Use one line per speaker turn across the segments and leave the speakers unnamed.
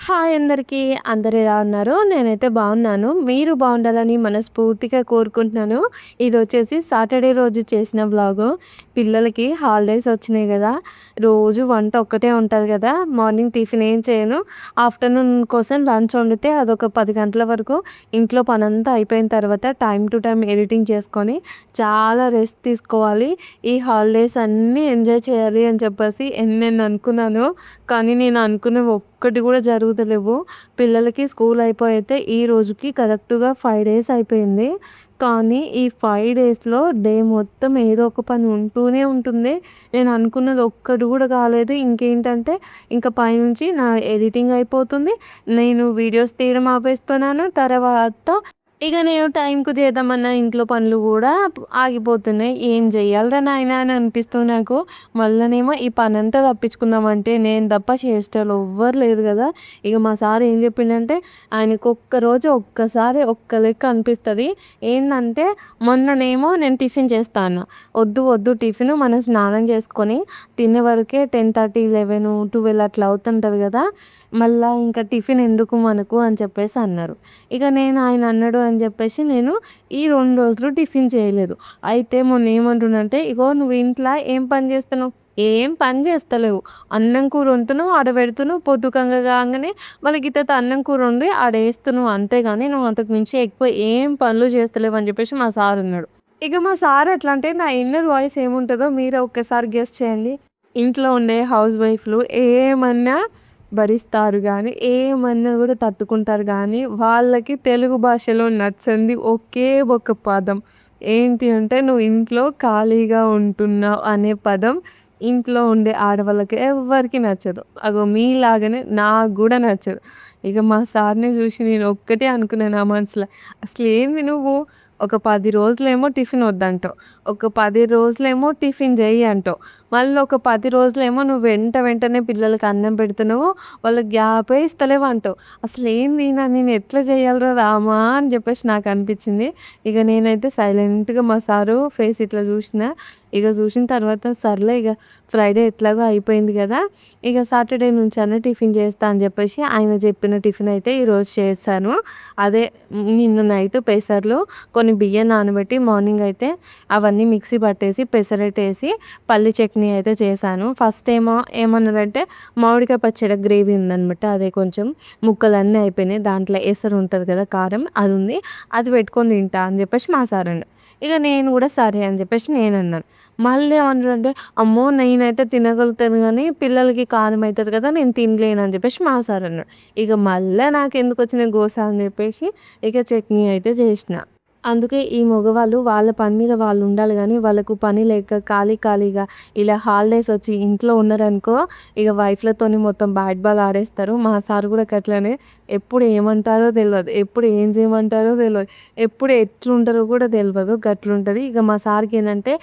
Hi అందరికీ. అందరూ ఎలా ఉన్నారు? నేనైతే బాగున్నాను. మీరు బాగుండాలని మనస్ఫూర్తిగా కోరుకుంటున్నాను. ఇదొచ్చేసి సాటర్‌డే రోజు చేసిన వ్లాగు. పిల్లలకి హాలిడేస్ వచ్చినాయి గదా! రోజు వంట ఒక్కటే ఉంటది గదా! మార్నింగ్ టిఫిన్ ఏం చేయను. ఆఫ్టర్‌నూన్ కోసం లంచ్ వండితే అదొక 10 గంటల వరకు ఇంట్లో పనంతా అయిపోయిన తర్వాత టైమ్ టు టైమ్ ఎడిటింగ్ చేసుకొని చాలా రెస్ట్ తీసుకోవాలి. ఈ హాలిడేస్ అన్నీ ఎంజాయ్ చేయాలి అని చెప్పేసి ఎన్నెన్ని అనుకున్నానో, కానీ నేను అనుకున్నవి ఒక్కటి గూడా జరుగుతలేవు. పిల్లలకి స్కూల్ అయిపోయితే ఈ రోజుకి కరెక్ట్‌గా 5 డేస్ అయిపోయింది. కానీ ఈ 5 డేస్‌లో డే మొత్తం ఏదో ఒక పని ఉంటూనే ఉంటుంది. నేను అనుకున్నది ఒక్కటి గూడా కాలేదు. ఇంకేంటంటే ఇంక పైనుంచి నా ఎడిటింగ్ అయిపోతుంది. నేను వీడియోస్ తీయడం ఆపేస్తున్నాను. తర్వాత ఇక నేను టైంకి చేద్దామన్న ఇంట్లో పనులు గూడా ఆగిపోతున్నాయి. ఏం జేయాలిరా నాయనా అని అనిపిస్తుంది నాకు. మళ్ళనేమో ఈ పనంతా తప్పించుకుందామంటే నేను తప్ప చేసేటోళ్ళు ఎవ్వరు లేరు గదా! ఇక మా సార్ ఏం చెప్పిండంటే ఆయనకు ఒక్కరోజు ఒక్కసారి ఒక్క లెక్క అనిపిస్తది. ఏందంటే మొన్ననేమో నేను టిఫిన్ చేస్తా అన్నా. "వద్దు వద్దు టిఫిను మనం స్నానం చేసుకొని తినే వరకే 10:30, 11, 12 అట్లా అవుతుంటది గదా! మళ్ళా ఇంకా టిఫిన్ ఎందుకు మనకు" అని చెప్పేసి అన్నారు. ఇక నేను ఆయన అన్నాడు అని చెప్పేసి నేను ఈ 2 రోజులు టిఫిన్ చేయలేదు. అయితే మొన్న ఏమంటుండంటే, "ఇగో నువ్వు ఇంట్ల ఏం పని చేస్తున్నావు? ఏం పని చేస్తలేవు. అన్నం కూర వండుతున్నావు, ఆడ పెడుతున్నావు, పొద్దుకంగా కాంగానే మళ్ళీ గిత్తత అన్నం కూర వండి ఆడేస్తున్నావు అంతేగాని నువ్వు అంతకు మించి ఎక్కువ ఏం పనులు చేస్తలేవు" అని చెప్పేసి మా సార్ అన్నాడు. ఇక మా సార్ ఎట్లా అంటే నా ఇన్నర్ వాయిస్ ఏముంటదో మీరే ఒక్కసారి గెస్ చేయండి. ఇంట్లో ఉండే హౌస్ వైఫ్‌లు ఏమన్నా భరిస్తారు గానీ, ఏమన్నా గూడా తట్టుకుంటారు గానీ, వాళ్ళకి తెలుగు భాషలో నచ్చంది ఒకే ఒక పదం. ఏంటి అంటే, "నువ్వు ఇంట్లో ఖాళీగా ఉంటున్నావు" అనే పదం ఇంట్లో ఉండే ఆడవాళ్ళకి ఎవ్వరికీ నచ్చదు. అగో మీలాగానే నాకు గూడా నచ్చదు. ఇక మా సార్‌ని జూసి నేను ఒక్కటే అనుకున్నా నా మనసులో, "అసలేంది నువ్వు ఒక 10 రోజులేమో టిఫిన్ వద్దంటావు. ఒక 10 రోజులేమో టిఫిన్ చెయ్యి అంటావు. మళ్ళీ ఒక 10 రోజులేమో నువ్వు వెంటనే పిల్లలకి అన్నం పెడుతున్నావు. వాళ్ళకి గ్యాపే ఇస్తలేవంటావు. అసలేంది నేను ఎట్లా చేయాలిరా రామా అని చెప్పేసి నాకనిపించింది. ఇక నేనైతే సైలెంట్‌గా మా సారు ఫేస్ ఇట్లా చూషినా. ఇక చూసిన తర్వాత సర్లే ఇగ ఫ్రైడే ఎట్లాగో అయిపోయింది గదా! ఇక సాటర్డే నుంచన్నా టిఫిన్ చేస్తా అని చెప్పేసి ఆయన చెప్పిన టిఫిన్ అయితే ఈరోజు చేశాను. అదే నిన్న నైట్ పెసర్లు కొన్ని బియ్యం నానబెట్టి మార్నింగ్ అయితే అవన్నీ మిక్సీ పట్టేసి పెసరట్టేసి పల్లి చట్నీ అయితే చేశాను. ఫస్ట్ ఏమో ఏమన్నారంటే మామిడికాయ పచ్చడి గ్రేవీ ఉందనమాట. అదే కొంచెం ముక్కలన్నీ అయిపోయినాయి. దాంట్లో ఎసరు ఉంటది కదా! కారం అది ఉంది. అది పెట్టుకొని తింటా అని చెప్పేసి మా సార్ అన్నాడు. ఇక నేను కూడా సరే అని చెప్పేసి నేనన్నాను. మళ్ళీ ఏమన్నారంటే, "అమ్మో! నేనైతే తినగలుగుతాను గానీ పిల్లలకి కారం అయితది కదా! నేను తినలేను" అని చెప్పేసి మా సార్ అన్నాడు. ఇక మళ్ళా నాకెందుకొచ్చిన గోస అని చెప్పేసి ఇక చట్నీ అయితే చేసిన. అందుకే ఈ మగవాళ్ళు వాళ్ళ పని మీద వాళ్ళు ఉండాలి గానీ, వాళ్ళకు పని లేక ఖాళీగా ఇలా హాలిడేస్ వచ్చి ఇంట్లో ఉన్నారనుకో, ఇగ వైఫ్‌లతోని మొత్తం బ్యాట్ బాల్ ఆడేస్తారు. మా సార్ గూడా గట్లనే. ఎప్పుడు ఏమంటారో తెలవదు. ఎప్పుడు ఏం చేయమంటారో తెలవదు. ఎప్పుడు ఎట్లుంటారో కూడా తెలవదు. గట్లుంటది. ఇక మా సార్‌కేందంటే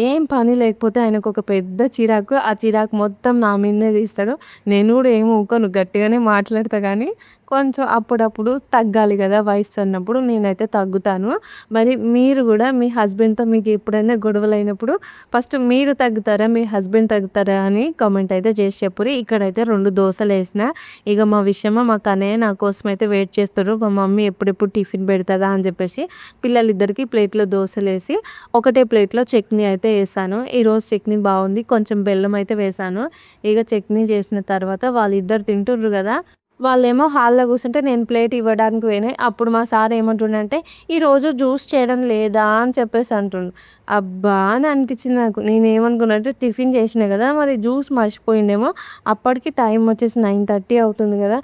ఏం పని లేకపోతే ఆయనకొక పెద్ద చిరాకు. ఆ చిరాకు మొత్తం నా మీదనే తీస్తాడు. నేను గూడా ఏమి ఊకోను. గట్టిగానే మాట్లాడతా గానీ, కొంచెం అప్పుడప్పుడు తగ్గాలి గదా! వైఫ్స్ అన్నప్పుడు నేనైతే తగ్గుతాను. మరి మీరు గూడా మీ హస్బెండ్‌తో మీకు ఎప్పుడైనా గొడవలైనప్పుడు ఫస్ట్ మీరు తగ్గుతారా? మీ హస్బెండ్ తగ్గుతారా? అని కామెంట్ అయితే చేసి చెప్పుర్రి. ఇక్కడైతే 2 దోసలేసిన. ఇగ మా విషయమా మా కన్నయ్య నా కోసమయితే వెయిట్ చేస్తుర్రు. మా మమ్మీ ఎప్పుడెప్పుడు టిఫిన్ పెడతదా అని చెప్పేసి పిల్లలిద్దరికీ ప్లేట్‌లో దోసలేసి, ఒకటే ప్లేట్‌లో చట్నీ అయితే ఏసాను. ఈరోజు చట్నీ బావుంది. కొంచెం బెల్లం అయితే వేశాను. ఇగ చట్నీ చేసిన తర్వాత వాళ్ళిద్దరు తింటుర్రు గదా! వాళ్ళేమో హాల్‌లో కూర్చుంటే నేను ప్లేట్ ఇవ్వడానికి పోయినా. అప్పుడు మా సార్ ఏమంటుండంటే, "ఈరోజు జ్యూస్ చేయడం లేదా?" అని చెప్పేసి అంటుండు. అబ్బా! అని అనిపించింది నాకు. నేనేమనుకున్నా అంటే టిఫిన్ చేసినా గదా! మరి జ్యూస్ మర్చిపోయిండేమో. అప్పటికి టైం వచ్చేసి 9:30 అవుతుంది గదా!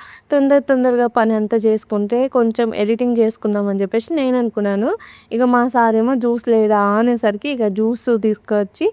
తొందరగా పని అంతా చేసుకుంటే కొంచెం ఎడిటింగ్ చేసుకుందాం అని చెప్పేసి నేననుకున్నాను. ఇక మా సారేమో జ్యూస్ లేదా అనేసరికి ఇక జ్యూస్ తీసుకొచ్చి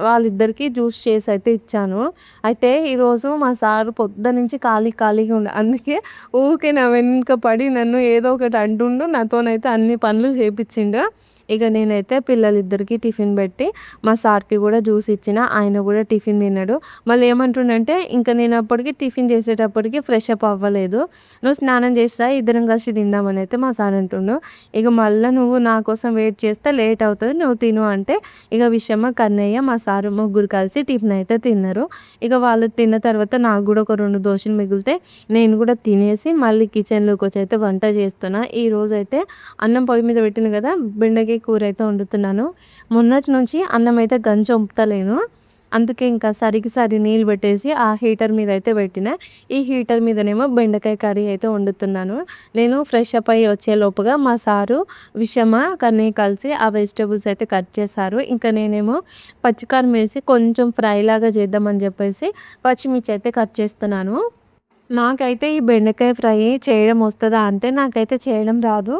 వాళ్ళిద్దరికీ జ్యూస్ చేసి అయితే ఇచ్చాను. అయితే ఈరోజు మా సారు పొద్దున్నుంచి ఖాళీగా ఉండే. అందుకే ఊకే నా వెనక పడి నన్ను ఏదో ఒకటి అంటుండు. నాతోనైతే అన్ని పనులు చేపిచ్చిండు. ఇక నేనైతే పిల్లలిద్దరికీ టిఫిన్ పెట్టి మా సార్‌కి కూడా జ్యూస్ ఇచ్చిన. ఆయన కూడా టిఫిన్ తిన్నాడు. మళ్ళీ ఏమంటుండంటే ఇంక నేను అప్పటికి టిఫిన్ చేసేటప్పటికి ఫ్రెష్ అప్ అవ్వలేదు. "నువ్వు స్నానం చేసి రా ఇద్దరం కలిసి తిందామని" అయితే మా సార్ అంటుండు. "ఇక మళ్ళా నువ్వు నా కోసం వెయిట్ చేస్తే లేట్ అవుతది. నువ్వు తిను" అంటే ఇక విషమ, కన్నయ్య, మా సారు ముగ్గురు కలిసి టిఫిన్ అయితే తిన్నారు. ఇక వాళ్ళు తిన్న తర్వాత నాకు కూడా ఒక 2 దోసలు మిగిలితే నేను కూడా తినేసి మళ్ళీ కిచెన్‌లోకొచ్చి అయితే వంట చేస్తున్నా. ఈరోజైతే అన్నం పొయ్యి మీద పెట్టిన కదా! బెండకాయ కూర అయితే వండుతున్నాను. మొన్నటి నుంచి అన్నం అయితే గంజొంపుతలేను. అందుకే ఇంకా సరికి సరి నీళ్ళు పెట్టేసి ఆ హీటర్ మీద అయితే పెట్టిన. ఈ హీటర్ మీదనేమో బెండకాయ కర్రీ అయితే వండుతున్నాను. నేను ఫ్రెష్ అప్ అయ్యి వచ్చేలోపుగా మా సారు, విషమ, కన్నయ్య కలిసి ఆ వెజిటబుల్స్ అయితే కట్ చేశారు. ఇంకా నేనేమో పచ్చికారం వేసి కొంచెం ఫ్రై లాగా చేద్దామని చెప్పేసి పచ్చిమిర్చి అయితే కట్ చేస్తున్నాను. నాకైతే ఈ బెండకాయ ఫ్రై చేయడం వస్తదా అంటే నాకైతే చేయడం రాదు.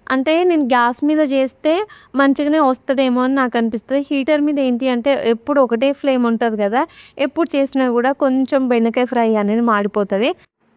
అంటే నేను గ్యాస్ మీద చేస్తే మంచిగానే వస్తదేమో అని నాకనిపిస్తది. హీటర్ మీద ఏంటి అంటే ఎప్పుడు ఒకటే ఫ్లేమ్ ఉంటది గదా! ఎప్పుడు చేసినా గూడా కొంచెం బెండకాయ ఫ్రై అనేది మాడిపోతది.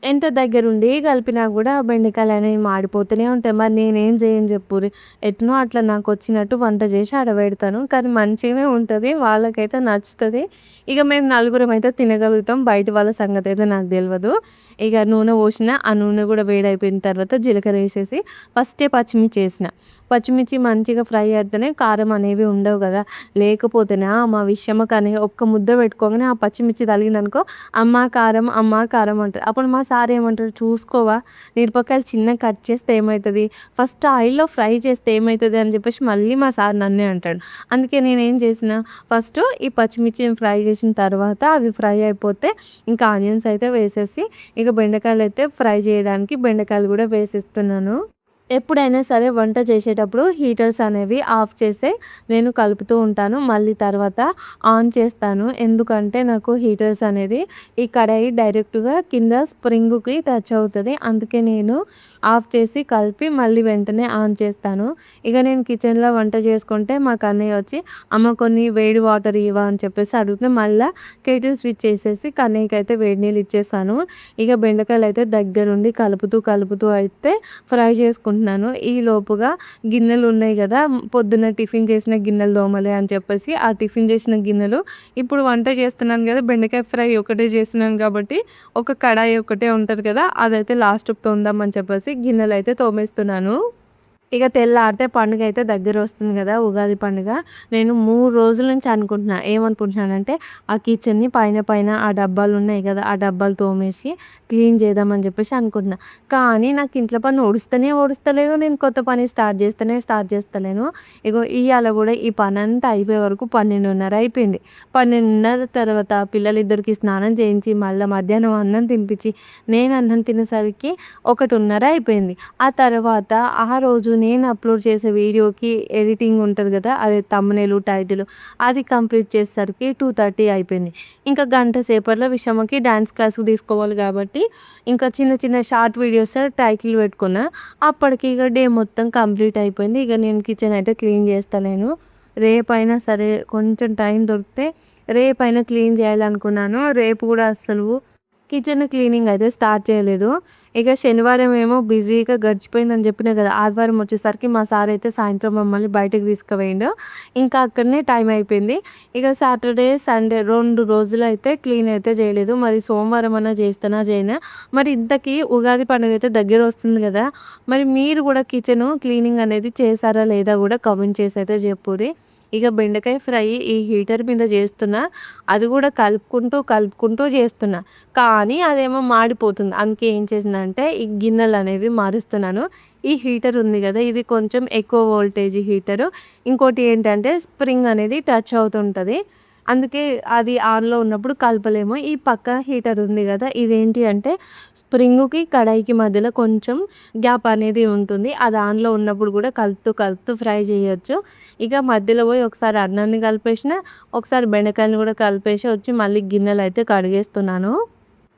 ఎంత దగ్గరుండి కలిపినా గూడా బెండకాయలనేవి మాడిపోతూనే ఉంటాయి. మరి నేనేం జేయను జెప్పుర్రి. ఎట్నో అట్లా నాకొచ్చినట్టు వంట జేసి ఆడ పెడతాను. కానీ మంచిగనే ఉంటది. వాళ్ళకైతే నచ్చుతది. ఇక మేము నలుగురమైతే తినగలుగుతాం. బయట వాళ్ళ సంగతయితే నాకు దెలవదు. ఇక నూనె పోషిన. ఆ నూనె గూడా వేడయిపోయిన తర్వాత జీలకర్ర ఏసేసి ఫస్టే పచ్చిమిర్చి ఏసిన. పచ్చిమిర్చి మంచిగా ఫ్రై అయితేనే కారం అనేవి ఉండవు గదా! లేకపోతేనా మా విషయమ్మకని ఒక్క ముద్ద పెట్టుకోగానే ఆ పచ్చిమిర్చి తగిలిందనుకో అమ్మా కారం అంటది. అప్పుడు మా సార్ ఏమంటారు, చూసుకోవా మిరపకాయలు చిన్నగా కట్ చేస్తే ఏమైతది, ఫస్ట్ ఆయిల్‌లో ఫ్రై చేస్తే ఏమైతది అని చెప్పేసి మళ్ళీ మా సార్ నన్నే అంటాడు. అందుకే నేనేం చేసిన, ఫస్ట్ ఈ పచ్చిమిర్చిని ఫ్రై చేసిన తర్వాత అవి ఫ్రై అయిపోతే ఇంకా ఆనియన్స్ అయితే వేసేసి ఇక బెండకాయలైతే ఫ్రై చేయడానికి బెండకాయలు కూడా వేసేస్తున్నాను. ఎప్పుడైనా సరే వంట చేసేటప్పుడు హీటర్స్ అనేవి ఆఫ్ చేసే నేను కలుపుతూ ఉంటాను. మళ్ళీ తర్వాత ఆన్ చేస్తాను. ఎందుకంటే నాకు హీటర్స్ అనేది ఈ కడాయి డైరెక్ట్‌గా కింద స్ప్రింగ్‌కి టచ్ అవుతది. అందుకే నేను ఆఫ్ చేసి కలిపి మళ్ళీ వెంటనే ఆన్ చేస్తాను. ఇక నేను కిచెన్‌లో వంట చేసుకుంటే మా కన్నయ్య వచ్చి "అమ్మ కొన్ని వేడి వాటర్ ఇవ్వా" అని చెప్పేసి అడిగితే మళ్ళా కెటిల్ స్విచ్ చేసేసి కన్నయ్యకైతే వేడి నీళ్ళు ఇచ్చేసాను. ఇక బెండకాయలైతే దగ్గరుండి కలుపుతూ అయితే ఫ్రై చేసుకుంటున్నాను. ఈలోపుగా గిన్నెలున్నాయి గదా! పొద్దున్న టిఫిన్ చేసిన గిన్నెలు తోమలే అని చెప్పేసి, ఆ టిఫిన్ చేసిన గిన్నెలు ఇప్పుడు వంట చేస్తున్నాను గదా! బెండకాయ ఫ్రై ఒకటే చేస్తున్నాను కాబట్టి, ఒక కడాయి ఒకటే ఉంటది కదా! అదైతే లాస్ట్‌కి తోముదామని చెప్పేసి గిన్నెలైతే తోమేస్తున్నాను. ఇక తెల్లారితే పండుగైతే దగ్గరొస్తుంది గదా! ఉగాది పండుగ. నేను 3 రోజుల నుంచి అనుకుంటున్నా. ఏమనుకుంటున్నానంటే, ఆ కిచెన్‌ని పైన ఆ డబ్బాలున్నాయి గదా! ఆ డబ్బాలు తోమేసి క్లీన్ చేద్దామని జెప్పేసి అనుకుంటున్నా. కానీ నాకు ఇంట్లో పని ఒడుస్తలేదు. నేను కొత్త పని స్టార్ట్ చేస్తలేను. ఇగో ఇయ్యాల గూడా ఈ పనంతా అయిపోయే వరకు 12:30 అయిపోయింది. 12:30 తర్వాత పిల్లలిద్దరికీ స్నానం చేయించి, మళ్ళా మధ్యాహ్నం అన్నం తినిపించి, నేను అన్నం తినేసరికి 1:30 అయిపోయింది. ఆ తర్వాత ఆ రోజు నేను అప్‌లోడ్ చేసే వీడియోకి ఎడిటింగ్ ఉంటది గదా! అదే థంబ్‌నెయిల్, టైటిల్ అది కంప్లీట్ చేసేసరికి 2:30 అయిపోయింది. ఇంకా గంట సేపట్లో విషమకి డాన్స్ క్లాస్‌కి తీసుకోవాలి కాబట్టి, ఇంకా చిన్న చిన్న షార్ట్ వీడియోస్ టైటిల్ పెట్టుకున్నా. అప్పటికి ఇక డే మొత్తం కంప్లీట్ అయిపోయింది. ఇక నేను కిచెన్ అయితే క్లీన్ చేస్తలేను. రేపైనా సరే కొంచెం టైం దొరికితే రేపైనా క్లీన్ చేయాలనుకున్నాను. రేపు కూడా అస్సలు కిచెన్ క్లీనింగ్ అయితే స్టార్ట్ చేయలేదు. ఇక శనివారం ఏమో బిజీగా గడిచిపోయిందని చెప్పినా కదా! ఆదివారం వచ్చేసరికి మా సార్ అయితే సాయంత్రం మమ్మల్ని బయటకి తీసుకుపోయిండు. ఇంకా అక్కడనే టైం అయిపోయింది. ఇక సాటర్‌డే, సండే 2 రోజులైతే క్లీన్ అయితే చేయలేదు. మరి సోమవారం అన్నా చేస్తానా చేయనా? మరి ఇంతకీ ఉగాది పండుగ అయితే దగ్గరొస్తుంది కదా! మరి మీరు కూడా కిచెను క్లీనింగ్ అనేది చేశారా లేదా కూడా కామెంట్ చేసి అయితే చెప్పుర్రి. ఇక బెండకాయ ఫ్రై ఈ హీటర్ మీద చేస్తున్నా. అది కూడా కలుపుకుంటూ చేస్తున్నా. కానీ అదేమో మాడిపోతుంది. అందుకే ఏం చేసినా ఈ గిన్నెలనేవి మారుస్తున్నాను. ఈ హీటర్ ఉంది గదా! ఇది కొంచెం ఎక్కువ వోల్టేజ్ హీటరు. ఇంకోటి ఏంటంటే స్ప్రింగ్ అనేది టచ్ అవుతుంటది. అందుకే అది ఆన్‌లో ఉన్నప్పుడు కలపలేము. ఈ పక్క హీటర్ ఉంది గదా! ఇదేంటి అంటే స్ప్రింగుకి, కడాయికి మధ్యలో కొంచెం గ్యాప్ అనేది ఉంటుంది. అది ఆన్‌లో ఉన్నప్పుడు గూడా కలుపుతూ ఫ్రై చేయొచ్చు. ఇక మధ్యలో పోయి ఒకసారి అన్నాన్ని కలిపేసిన, ఒకసారి బెండకాయలని గూడా కలిపేసి వచ్చి మళ్ళీ గిన్నెలైతే కడిగేస్తున్నాను.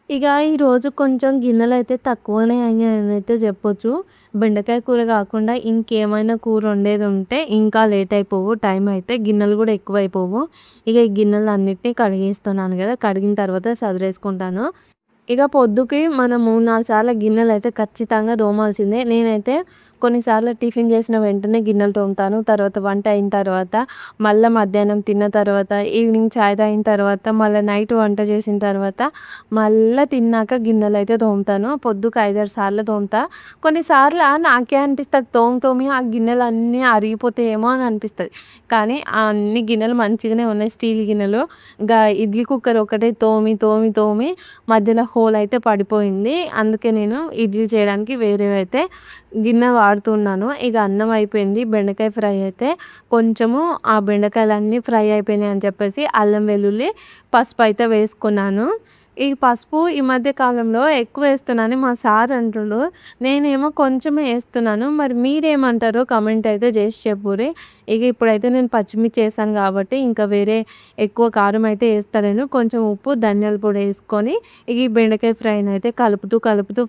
ఇక ఈరోజు కొంచెం గిన్నెలైతే తక్కువనే అయ్యాయనైతే చెప్పొచ్చు. బెండకాయ కూర కాకుండా ఇంకేమైనా కూర వండేదుంటే ఇంకా లేట్ అయిపోవు టైం అయితే. గిన్నెలు కూడా ఎక్కువైపోవు. ఇక ఈ గిన్నెలన్నిటిని కడిగేస్తున్నాను కదా! కడిగిన తర్వాత సదిరేసుకుంటాను. ఇక పొద్దుకి మనం 3, 4 సార్ల గిన్నెలైతే ఖచ్చితంగా తోమాల్సిందే. నేనైతే కొన్నిసార్లు టిఫిన్ చేసిన వెంటనే గిన్నెలు తోముతాను. తర్వాత వంట అయిన తర్వాత, మళ్ళా మధ్యాహ్నం తిన్న తర్వాత, ఈవినింగ్ చాయ్ తాగిన తర్వాత, మళ్ళా నైట్ వంట చేసిన తర్వాత, మళ్ళా తిన్నాక గిన్నెలైతే తోముతాను. పొద్దుకు 5, 6 సార్లు తోముతా. కొన్నిసార్ల నాకే అనిపిస్తది తోమి ఆ గిన్నెలన్నీ అరిగిపోతాయేమో అని అనిపిస్తది. కానీ ఆ అన్ని గిన్నెలు మంచిగానే ఉన్నాయి స్టీల్ గిన్నెలు. ఇడ్లీ కుక్కర్ ఒకటే తోమి మధ్యలో హోల్ అయితే పడిపోయింది. అందుకే నేను ఇడ్లీ చేయడానికి వేరేవైతే గిన్నె వాడుతున్నాను. ఇక అన్నం అయిపోయింది. బెండకాయ ఫ్రై అయితే కొంచెము ఆ బెండకాయలన్నీ ఫ్రై అయిపోయినాయి అని చెప్పేసి అల్లం, వెల్లుల్లి, పసుపు అయితే వేసుకున్నాను. ఈ పసుపు ఈ మధ్య కాలంలో ఎక్కువేస్తున్నానని మా సార్ అంటుండు. నేనేమో కొంచెమే ఏస్తున్నాను. మరి మీరేమంటారో కామెంట్ అయితే చేసి చెప్పుర్రి. ఇక ఇప్పుడైతే నేను పచ్చిమిర్చి ఏసాను కాబట్టి ఇంకా వేరే ఎక్కువ కారం అయితే ఏస్తలేను. కొంచెం ఉప్పు, ధనియాల పొడి ఏసుకొని ఇక ఈ బెండకాయ ఫ్రైనైతే కలుపుతూ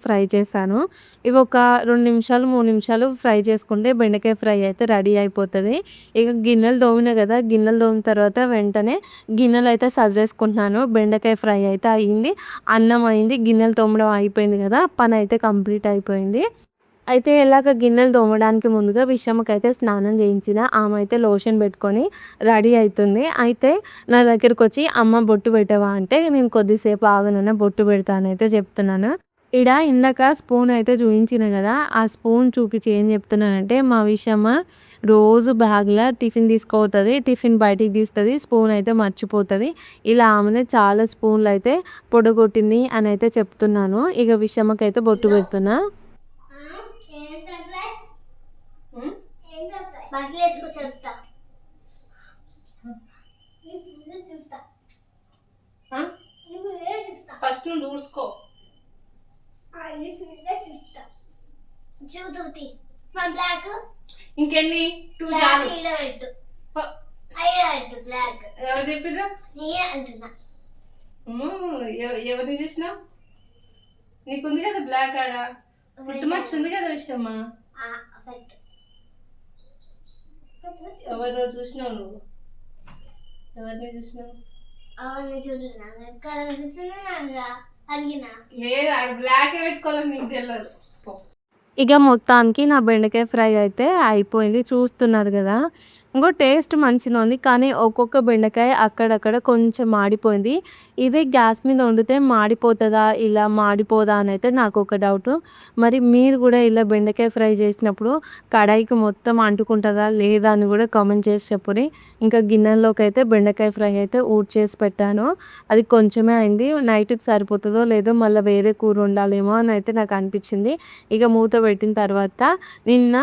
ఫ్రై చేశాను. ఇవి ఒక 2 నిమిషాలు, 3 నిమిషాలు ఫ్రై చేసుకుంటే బెండకాయ ఫ్రై అయితే రెడీ అయిపోతది. ఇక గిన్నెలు తోమినా కదా! గిన్నెలు తోమిన తర్వాత వెంటనే గిన్నెలైతే సదిరేసుకుంటున్నాను. బెండకాయ ఫ్రై అయితే అయింది. అన్నం అయింది. గిన్నెలు తోమడం అయిపోయింది కదా! పనైతే కంప్లీట్ అయిపోయింది. అయితే ఇలాగ గిన్నెలు తోమడానికి ముందుగా విషమ్మకైతే స్నానం చేయించిన. ఆమె అయితే లోషన్ పెట్టుకొని రెడీ అయితుంది. అయితే నా దగ్గరకొచ్చి "అమ్మ బొట్టు పెట్టవా?" అంటే నేను కొద్దిసేపు ఆగు నాన్న బొట్టు పెడతా అనైతే చెప్తున్నాను. ఇందాక స్పూన్ అయితే చూయించిన కదా! ఆ స్పూన్ చూపించి ఏం చెప్తున్నానంటే మా విషయమ్మ రోజు బ్యాగ్‌ల టిఫిన్ తీసుకుపోతది. టిఫిన్ బయటికి తీస్తది. స్పూన్ అయితే మర్చిపోతది. ఇలా ఆమెనే చాలా స్పూన్‌లయితే పొడగొట్టింది అనైతే చెప్తున్నాను. ఇక విషమ్మకైతే బొట్టు పెడుతున్నా.
ఫస్ట్ నువ్వు దూర్చుకో. ఇంకెన్ని 2 చాలు. ఎవరు చెప్పిర్రు? ఎవరిని చూసినావు? నీకుంది కదా బ్లాక్ ఆడ పుట్టుమచ్చ ఉంది కదా విషయమ్మా. ఎవరినో చూసినావు నువ్వు? ఎవరిని చూసినావు? లేదు ఆడ బ్లాక్ పెట్టుకోవాలి నీకు తెలియదు.
ఇక మొత్తానికి నా బెండకాయ ఫ్రై అయితే అయిపోయింది. చూస్తున్నారు కదా! టేస్ట్ మంచిగా ఉంది. కానీ ఒక్కొక్క బెండకాయ అక్కడక్కడ కొంచెం మాడిపోయింది. ఇదే గ్యాస్ మీద వండితే మాడిపోతదా? ఇలా మాడిపోదా? అనైతే నాకొక డౌటు. మరి మీరు కూడా ఇలా బెండకాయ ఫ్రై చేసినప్పుడు కడాయికి మొత్తం అంటుకుంటదా? లేదా? అని కూడా కామెంట్ చేసి చెప్పుర్రి. ఇంకా గిన్నెల్లోకైతే బెండకాయ ఫ్రై అయితే ఊడ్చేసి పెట్టాను. అది కొంచెమే అయింది. నైట్‌కి సరిపోతదో లేదో మళ్ళీ వేరే కూర వండాలేమో అని అయితే నాకు అనిపించింది. ఇక మూత పెట్టిన తర్వాత నిన్న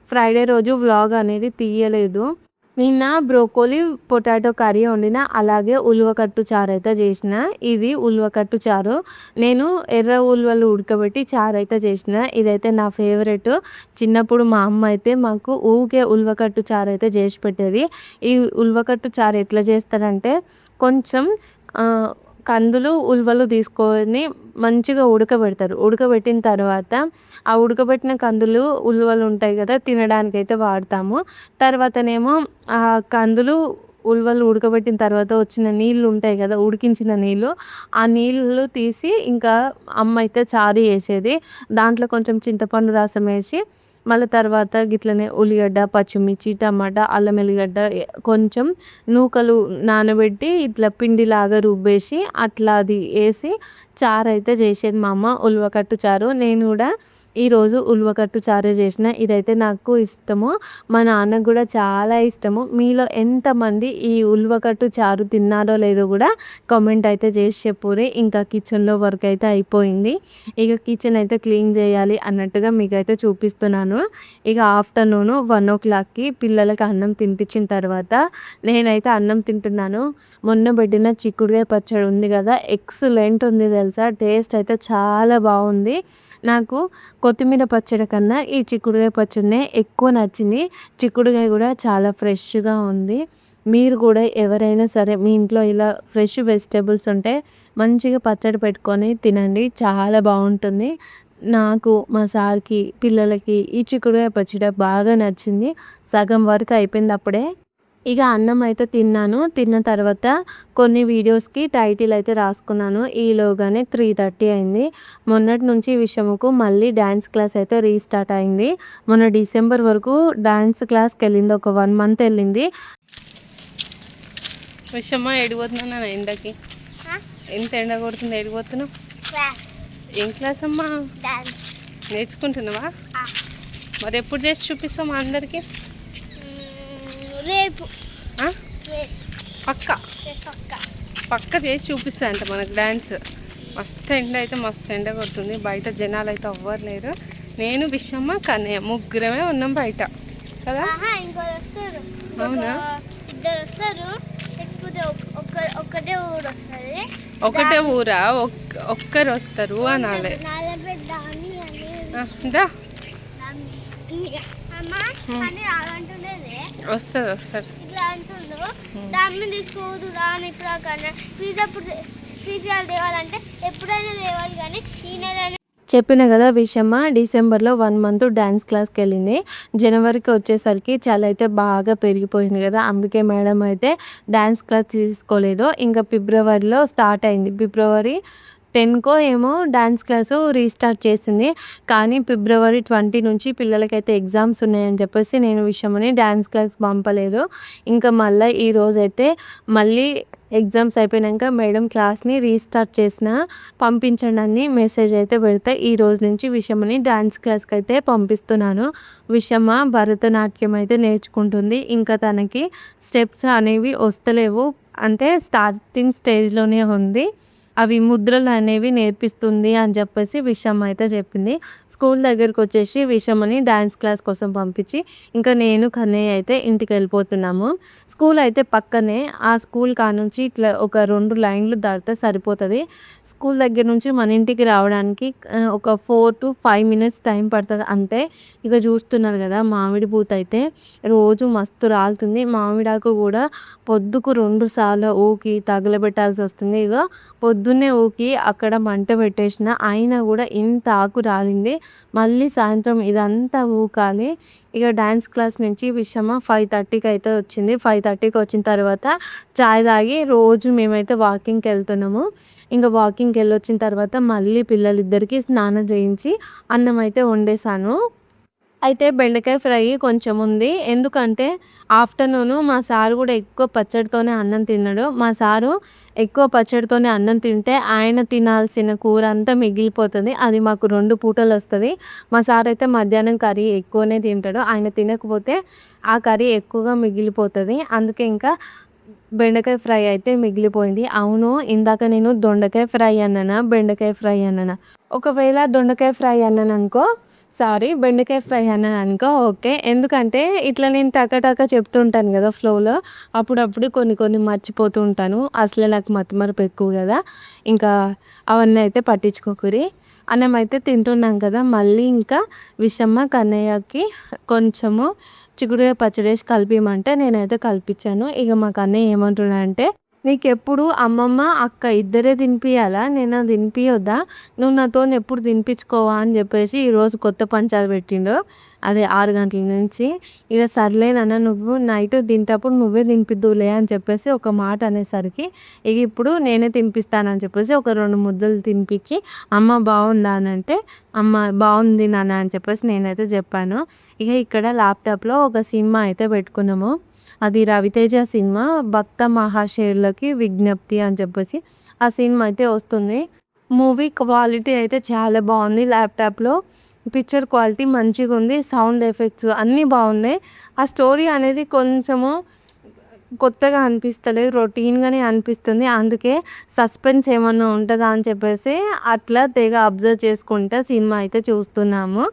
ఫ్రైడే రోజు వ్లాగ్ అనేది తీయలేదు. నిన్న బ్రోకోలీ, పొటాటో కర్రీ వండిన. అలాగే ఉలవకట్టు చారు అయితే చేసిన. ఇది ఉలవకట్టు చారు. నేను ఎర్ర ఉలవలు ఉడకబెట్టి చారు అయితే చేసిన. ఇదైతే నా ఫేవరెట్. చిన్నప్పుడు మా అమ్మ అయితే మాకు ఊకే ఉలవకట్టు చారు అయితే చేసి పెట్టేది. ఈ ఉలవకట్టు చారు ఎట్లా చేస్తారంటే కొంచెం కందులు, ఉలవలు తీసుకొని మంచిగా ఉడకబెడతారు. ఉడకబెట్టిన తర్వాత ఆ ఉడకబెట్టిన కందులు, ఉలవలు ఉంటాయి కదా! తినడానికైతే వాడతాము. తర్వాతనేమో ఆ కందులు, ఉలవలు ఉడకబెట్టిన తర్వాత వచ్చిన నీళ్ళు ఉంటాయి కదా! ఉడికించిన నీళ్ళు. ఆ నీళ్ళు తీసి ఇంకా అమ్మ అయితే చారు చేసేది. దాంట్లో కొంచెం చింతపండు రసం ఏసి మళ్ళీ తర్వాత గిట్లనే ఉల్లిగడ్డ, పచ్చిమిర్చి, టమాటా, అల్లం ఎల్లిగడ్డ కొంచెం నూకలు నానబెట్టి ఇట్లా పిండిలాగా రుబ్బేసి అట్లా అది ఏసి చారైతే చేసేది మా అమ్మ. ఉలవకట్టు చారు. నేను కూడా ఈరోజు ఉలవకట్టు చారే చేసిన. ఇదైతే నాకు ఇష్టము. మా నాన్నకు కూడా చాలా ఇష్టము. మీలో ఎంతమంది ఈ ఉలవకట్టు చారు తిన్నారో లేదో కూడా కామెంట్ అయితే చేసి చెప్పుర్రి. ఇంకా కిచెన్‌లో వర్క్ అయితే అయిపోయింది. ఇక కిచెన్ అయితే క్లీన్ చేయాలి అన్నట్టుగా మీకైతే చూపిస్తున్నాను. ఇక ఆఫ్టర్‌నూన్ 1:00కి పిల్లలకి అన్నం తినిపించిన తర్వాత నేనైతే అన్నం తింటున్నాను. మొన్న పెట్టిన చిక్కుడుకాయ పచ్చడి ఉంది కదా! ఎక్సలెంట్ ఉంది తెలుసా! టేస్ట్ అయితే చాలా బాగుంది. నాకు కొత్తిమీర పచ్చడి కన్నా ఈ చిక్కుడుకాయ పచ్చడినే ఎక్కువ నచ్చింది. చిక్కుడుకాయ కూడా చాలా ఫ్రెష్‌గా ఉంది. మీరు కూడా ఎవరైనా సరే మీ ఇంట్లో ఇలా ఫ్రెష్ వెజిటబుల్స్ ఉంటే మంచిగా పచ్చడి పెట్టుకొని తినండి. చాలా బాగుంటుంది. నాకు, మా సార్‌కి, పిల్లలకి ఈ చిక్కుడుకాయ పచ్చడి బాగా నచ్చింది. సగం వరకు అయిపోయింది అప్పుడే. ఇక అన్నం అయితే తిన్నాను. తిన్న తర్వాత కొన్ని వీడియోస్‌కి టైటిల్ అయితే రాసుకున్నాను. ఈలోగానే 3:30 అయింది. మొన్నటి నుంచి విషముకు మళ్ళీ డాన్స్ క్లాస్ అయితే రీస్టార్ట్ అయింది. మొన్న డిసెంబర్ వరకు డాన్స్ క్లాస్‌కెళ్ళింది. ఒక 1 మంత్ ఎళ్ళింది.
విషమ్మ ఎడిపోతున్నా ఎండకి ఎంత ఎండ కొడుతుంది ఎడిపోతున్నావు ఏం క్లాస్ అమ్మా నేర్చుకుంటున్నావా మరి ఎప్పుడు చేసి చూపిస్తాం అందరికి
రేపు
పక్క పక్క చేసి చూపిస్తా అంట మనకు డ్యాన్స్ మస్తు ఎండ అయితే మస్తు ఎండ కొడుతుంది బయట జనాలు అయితే ఎవ్వరు లేరు నేను విషమ్మ కన్నయ్య ముగ్గురమే ఉన్నాం బయట కదా అవునా
ఇద్దరు వస్తారు లేకపోతే ఒకటే ఊరు వస్తుంది
ఒకటే ఊరా ఒక్కరు వస్తారు అనాలి వస్తుంది వస్తుంది
ఇట్లా అంటుండు దాని మీద తీసుకోవద్దు దాని ఇట్లా కానీ ఫీజు అప్పుడు ఫీజు తేవాలంటే ఎప్పుడైనా తేవాలి కానీ ఈ నెల
చెప్పిన కదా విషమ్మ డిసెంబర్లో 1 మంత్ డాన్స్ క్లాస్కి వెళ్ళింది. జనవరికి వచ్చేసరికి చలి అయితే బాగా పెరిగిపోయింది కదా, అందుకే మేడం అయితే డాన్స్ క్లాస్ తీసుకోలేదు. ఇంకా ఫిబ్రవరిలో స్టార్ట్ అయింది. ఫిబ్రవరి 10కో ఏమో డాన్స్ క్లాసు రీస్టార్ట్ చేసింది. కానీ ఫిబ్రవరి 20 నుంచి పిల్లలకైతే ఎగ్జామ్స్ ఉన్నాయని చెప్పేసి నేను విషయమని డాన్స్ క్లాస్ పంపలేదు. ఇంకా మళ్ళీ ఈరోజైతే మళ్ళీ ఎగ్జామ్స్ అయిపోయినాక మేడం క్లాస్ని రీస్టార్ట్ చేసిన పంపించండి అని మెసేజ్ అయితే పెడితే ఈ రోజు నుంచి విషమని డాన్స్ క్లాస్కి అయితే పంపిస్తున్నాను. విషమ భరతనాట్యం అయితే నేర్చుకుంటుంది. ఇంకా తనకి స్టెప్స్ అనేవి వస్తలేవు, అంటే స్టార్టింగ్ స్టేజ్లోనే ఉంది. అవి ముద్రలు అనేవి నేర్పిస్తుంది అని చెప్పేసి విషమ్మ అయితే చెప్పింది. స్కూల్ దగ్గరికి వచ్చేసి విషమ్మని డాన్స్ క్లాస్ కోసం పంపించి ఇంకా నేను కన్నయ్య అయితే ఇంటికి వెళ్ళిపోతున్నాము. స్కూల్ అయితే పక్కనే. ఆ స్కూల్ కానుంచి ఇట్లా ఒక 2 లైన్లు దాటితే సరిపోతుంది. స్కూల్ దగ్గర నుంచి మన ఇంటికి రావడానికి ఒక 4 to 5 minutes టైం పడుతుంది అంతే. ఇక చూస్తున్నారు కదా మామిడి పూత అయితే రోజు మస్తు రాలుతుంది. మామిడాకు కూడా పొద్దుకు 2 సార్లు ఊకి తగలబెట్టాల్సి వస్తుంది. ఇక పొద్దున్నే ఊకి అక్కడ మంట పెట్టేసిన అయినా కూడా ఇంత ఆకు రాలింది. మళ్ళీ సాయంత్రం ఇదంతా ఊకాలి. ఇక డాన్స్ క్లాస్ నుంచి విషమ 5:30కి అయితే వచ్చింది. 5:30కి వచ్చిన తర్వాత చాయ్ తాగి రోజు మేమైతే వాకింగ్కి వెళ్తున్నాము. ఇంకా వాకింగ్కి వెళ్ళొచ్చిన తర్వాత మళ్ళీ పిల్లలిద్దరికీ స్నానం చేయించి అన్నం అయితే వండేసాను. అయితే బెండకాయ ఫ్రై కొంచెం ఉంది. ఎందుకంటే ఆఫ్టర్నూను మా సారు కూడా ఎక్కువ పచ్చడితోనే అన్నం తిన్నాడు. మా సారు ఎక్కువ పచ్చడితోనే అన్నం తింటే ఆయన తినాల్సిన కూర అంతా మిగిలిపోతుంది. అది మాకు 2 పూటలు వస్తుంది. మా సార్ అయితే మధ్యాహ్నం కర్రీ ఎక్కువనే తింటాడు. ఆయన తినకపోతే ఆ కర్రీ ఎక్కువగా మిగిలిపోతుంది. అందుకే ఇంకా బెండకాయ ఫ్రై అయితే మిగిలిపోయింది. అవును, ఇందాక నేను దొండకాయ ఫ్రై అన్నానా బెండకాయ ఫ్రై అన్నానా? ఒకవేళ దొండకాయ ఫ్రై అన్నాననుకో సారీ, బెండకాయ ఫ్రై అన్నాను అనుకో ఓకే. ఎందుకంటే ఇట్లా నేను టక చెప్తుంటాను కదా ఫ్లోలో, అప్పుడప్పుడు కొన్ని మర్చిపోతూ ఉంటాను. అసలే నాకు మతిమరుపు ఎక్కువ కదా, ఇంకా అవన్నీ అయితే పట్టించుకోకురి. అన్నం అయితే తింటున్నాం కదా, మళ్ళీ ఇంకా విషమ్మ కన్నయ్యకి కొంచెము చిక్కుడుకాయ పచ్చడి వేసి కలిపిమంటే నేనైతే కలిపించాను. ఇక మా కన్నయ్య ఏమంటున్నాడంటే, నీకెప్పుడు అమ్మమ్మ అక్క ఇద్దరే తినిపియాలా, నేను తినిపియొద్దా, నువ్వు నాతో ఎప్పుడు తినిపించుకోవా అని చెప్పేసి ఈరోజు కొత్త పంచాలు పెట్టిండు. అదే 6 గంటల నుంచి. ఇక సర్లేనన్న నువ్వు నైట్ తింటప్పుడు నువ్వే తినిపిద్దులే అని చెప్పేసి ఒక మాట అనేసరికి ఇక ఇప్పుడు నేనే తినిపిస్తానని చెప్పేసి ఒక 2 ముద్దలు తినిపించి అమ్మ బాగుందా అని అంటే అమ్మ బాగుంది నాన్న అని చెప్పేసి నేనైతే చెప్పాను. ఇక ఇక్కడ ల్యాప్టాప్లో ఒక సినిమా అయితే పెట్టుకున్నాము. అది రవితేజ సినిమా 'భక్త మహాశయులకి విజ్ఞప్తి' అని చెప్పేసి ఆ సినిమా అయితే వస్తుంది. మూవీ క్వాలిటీ అయితే చాలా బాగుంది. ల్యాప్టాప్లో పిక్చర్ క్వాలిటీ మంచిగా ఉంది. సౌండ్ ఎఫెక్ట్స్ అన్నీ బాగున్నాయి. ఆ స్టోరీ అనేది కొంచెము కొత్తగా అనిపిస్తలేదు, రొటీన్గానే అనిపిస్తుంది. అందుకే సస్పెన్స్ ఏమన్నా ఉంటుందా అని చెప్పేసి అట్లా తెగ అబ్జర్వ్ చేసుకుంటా సినిమా అయితే చూస్తున్నాము.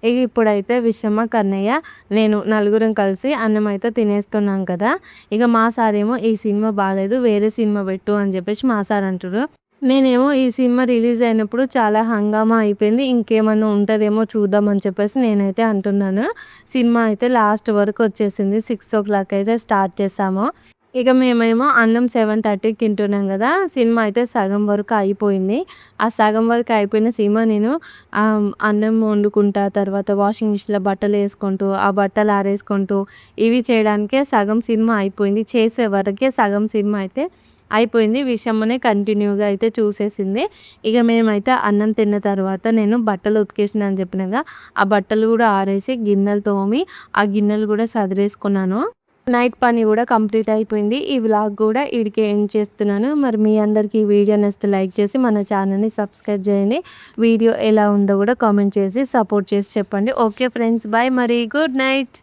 ఇక ఇప్పుడైతే విషమ్మ కన్నయ్య నేను నలుగురం కలిసి అన్నం అయితే తినేస్తున్నాం కదా. ఇక మా సార్ ఏమో ఈ సినిమా బాగాలేదు వేరే సినిమా పెట్టు అని చెప్పేసి మా సార్ అంటారు. నేనేమో ఈ సినిమా రిలీజ్ అయినప్పుడు చాలా హంగామా అయిపోయింది, ఇంకేమన్నా ఉంటుందేమో చూద్దాం అని చెప్పేసి నేనైతే అంటున్నాను. సినిమా అయితే లాస్ట్ వరకు వచ్చేసింది. 6 o'clock అయితే స్టార్ట్ చేసాము. ఇక మేమేమో అన్నం 7:30కి తింటున్నాం కదా! సినిమా అయితే సగం వరకు అయిపోయింది. ఆ సగం వరకు అయిపోయిన సినిమా నేను అన్నం వండుకుంటా, తర్వాత వాషింగ్ మిషన్‌లో బట్టలేసుకుంటూ, ఆ బట్టలు ఆరేసుకుంటూ, ఇవి చేయడానికే సగం సినిమా అయిపోయింది. చేసే వరకే సగం సినిమా అయితే అయిపోయింది. విషమ్మనే కంటిన్యూగా అయితే చూసేసింది. ఇక మేమైతే అన్నం తిన్న తర్వాత నేను బట్టలు ఉతికేసిన అని చెప్పినాగా, ఆ బట్టలు కూడా ఆరేసి, గిన్నెలు తోమి, ఆ గిన్నెలు కూడా సదిరేసుకున్నాను. నైట్ పని కూడా కంప్లీట్ అయిపోయింది. ఈ వ్లాగ్ కూడా ఈడికే ఎండ్ చేస్తున్నాను. మరి మీ అందరికీ ఈ వీడియో నచ్చితే లైక్ చేసి మన ఛానల్‌ని సబ్స్క్రైబ్ చేయండి. వీడియో ఎలా ఉందో కూడా కామెంట్ చేసి సపోర్ట్ చేసి చెప్పండి. ఓకే ఫ్రెండ్స్, బాయ్ మరి. Good night.